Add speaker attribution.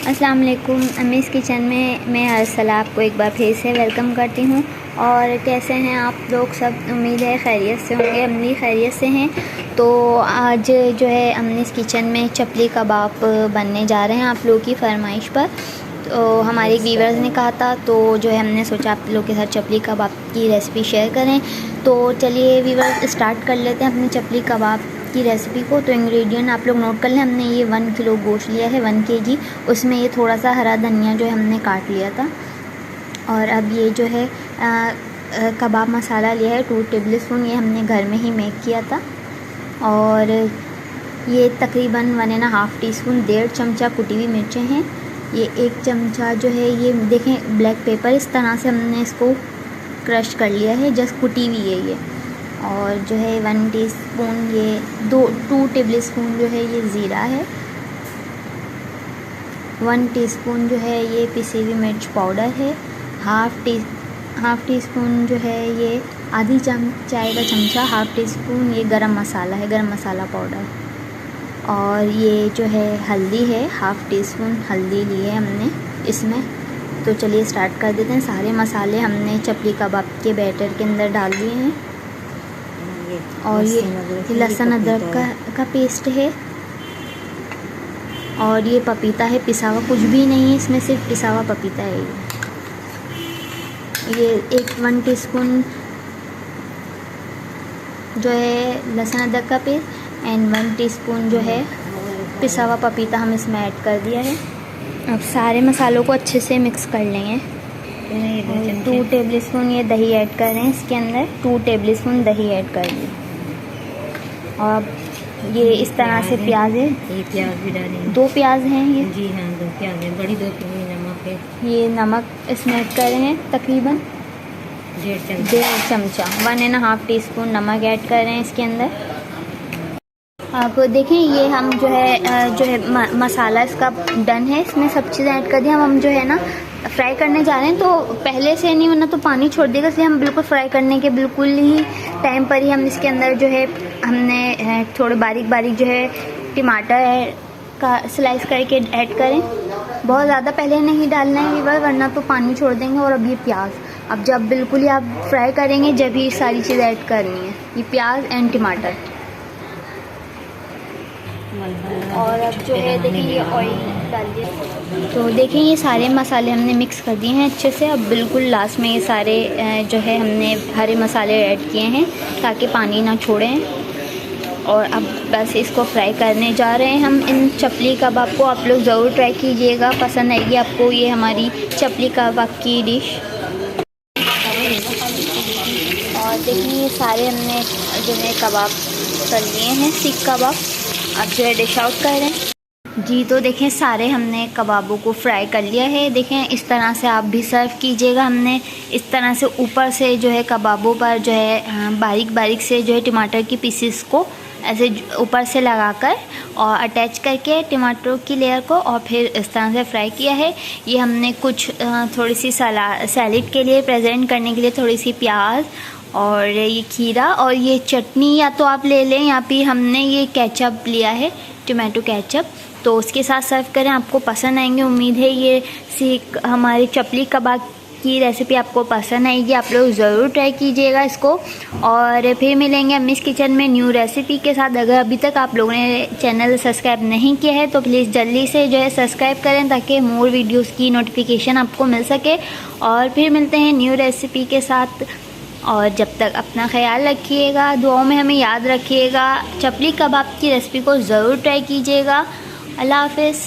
Speaker 1: अस्सलाम वालेकुम। अम्मीज़ किचन में मैं अरसला आपको एक बार फिर से वेलकम करती हूँ। और कैसे हैं आप लोग सब? उम्मीद है खैरियत से होंगे। अम्मी खैरियत से हैं। तो आज जो है अम्मीज़ किचन में चपली कबाब बनने जा रहे हैं आप लोगों की फरमाइश पर। तो हमारे व्यूअर्स ने कहा था, तो जो है हमने सोचा आप लोगों के साथ चपली कबाब की रेसिपी शेयर करें। तो चलिए व्यूअर्स स्टार्ट कर लेते हैं अपनी चपली कबाब की रेसिपी को। तो इंग्रेडिएंट आप लोग नोट कर लें। हमने ये 1 किलो गोश्त लिया है, 1 kg। उसमें ये थोड़ा सा हरा धनिया जो है हमने काट लिया था। और अब ये जो है कबाब मसाला लिया है 2 टेबलस्पून, ये हमने घर में ही मेक किया था। और ये तकरीबन 1.5 टीस्पून 1.5 चमचा कुटी हुई मिर्चें हैं। ये 1 चमचा जो है ये देखें ब्लैक पेपर, इस तरह से हमने इसको क्रश कर लिया है, जस्ट कुटी हुई है ये। और जो है 1 टीस्पून ये 2 टेबलस्पून जो है ये ज़ीरा है। 1 टीस्पून जो है ये पिसी हुई मिर्च पाउडर है। हाफ़ टी स्पून जो है ये आधी चाय का चमचा, हाफ़ टी स्पून ये गरम मसाला है, गरम मसाला पाउडर। और ये जो है हल्दी है, हाफ़ टी स्पून हल्दी ली है हमने इसमें। तो चलिए स्टार्ट कर देते हैं। सारे मसाले हमने चपली कबाब के बैटर के अंदर डाल दिए हैं। और ये लहसुन अदरक का पेस्ट है। और ये पपीता है, पिसा हुआ कुछ भी नहीं है इसमें, सिर्फ पिसा हुआ पपीता है ये 1 टीस्पून जो है लहसुन अदरक का पेस्ट एंड 1 टीस्पून जो है पिसा हुआ पपीता हम इसमें ऐड कर दिया है। अब सारे मसालों को अच्छे से मिक्स कर लेंगे। 2 टेबलस्पून ये दही ऐड कर रहे हैं इसके अंदर, 2 टेबलस्पून दही ऐड कर दी। और ये इस तरह से प्याज है,
Speaker 2: ये प्याज भी डालेंगे।
Speaker 1: 2 प्याज हैं ये।
Speaker 2: जी हाँ, 2 प्याज है, बड़ी 2 किलो नमक है।
Speaker 1: ये नमक इसमें ऐड कर रहे हैं तकरीबन 1.5 चमचा, 1.5 टीस्पून नमक ऐड कर रहे हैं इसके अंदर। आप देखें ये हम जो है मसाला इसका डन है, इसमें सब चीज़ें ऐड कर दी। हम जो है ना फ्राई करने जा रहे हैं, तो पहले से नहीं, वरना तो पानी छोड़ देगा, इसलिए हम बिल्कुल फ्राई करने के बिल्कुल ही टाइम पर ही हम इसके अंदर जो है हमने थोड़े बारीक बारीक जो है टमाटर का स्लाइस करके ऐड करें। बहुत ज़्यादा पहले नहीं डालना है ये, वरना तो पानी छोड़ देंगे। और अब ये प्याज, अब जब बिल्कुल ही आप फ्राई करेंगे जब ये सारी चीज़ ऐड करनी है, ये प्याज एंड टमाटर। और अब जो है देखिए ये ऑयल डाल दिया। तो देखिए ये सारे मसाले हमने मिक्स कर दिए हैं अच्छे से। अब बिल्कुल लास्ट में ये सारे जो है हमने हरे मसाले ऐड किए हैं ताकि पानी ना छोड़ें। और अब बस इसको फ्राई करने जा रहे हैं हम इन चपली कबाब को। आप लोग ज़रूर ट्राई कीजिएगा, पसंद आएगी आपको ये हमारी चपली कबाब की डिश। और देखिए ये सारे हमने जो है कबाब कर लिए हैं, सीख कबाब। अब जो है डिश आउट कर रहे हैं जी। तो देखें सारे हमने कबाबों को फ्राई कर लिया है। देखें इस तरह से आप भी सर्व कीजिएगा। हमने इस तरह से ऊपर से जो है कबाबों पर जो है बारीक बारीक से जो है टमाटर की पीसेस को ऐसे ऊपर से लगाकर और अटैच करके टमाटरों की लेयर को, और फिर इस तरह से फ्राई किया है। ये हमने कुछ थोड़ी सी सैलेड के लिए प्रेजेंट करने के लिए थोड़ी सी प्याज और ये खीरा और ये चटनी या तो आप ले लें, या फिर हमने ये केचप लिया है, टोमेटो केचप, तो उसके साथ सर्व करें। आपको पसंद आएंगे, उम्मीद है ये सीख हमारी चपली कबाब की रेसिपी आपको पसंद आएगी। आप लोग ज़रूर ट्राई कीजिएगा इसको। और फिर मिलेंगे अम्मीज़ किचन में न्यू रेसिपी के साथ। अगर अभी तक आप लोगों ने चैनल सब्सक्राइब नहीं किया है तो प्लीज़ जल्दी से जो है सब्सक्राइब करें ताकि मोर वीडियोस की नोटिफिकेशन आपको मिल सके। और फिर मिलते हैं न्यू रेसिपी के साथ। और जब तक अपना ख्याल रखिएगा, दुआओं में हमें याद रखिएगा। चपली कबाब की रेसिपी को ज़रूर ट्राई कीजिएगा। अल्लाह हाफ़िज़।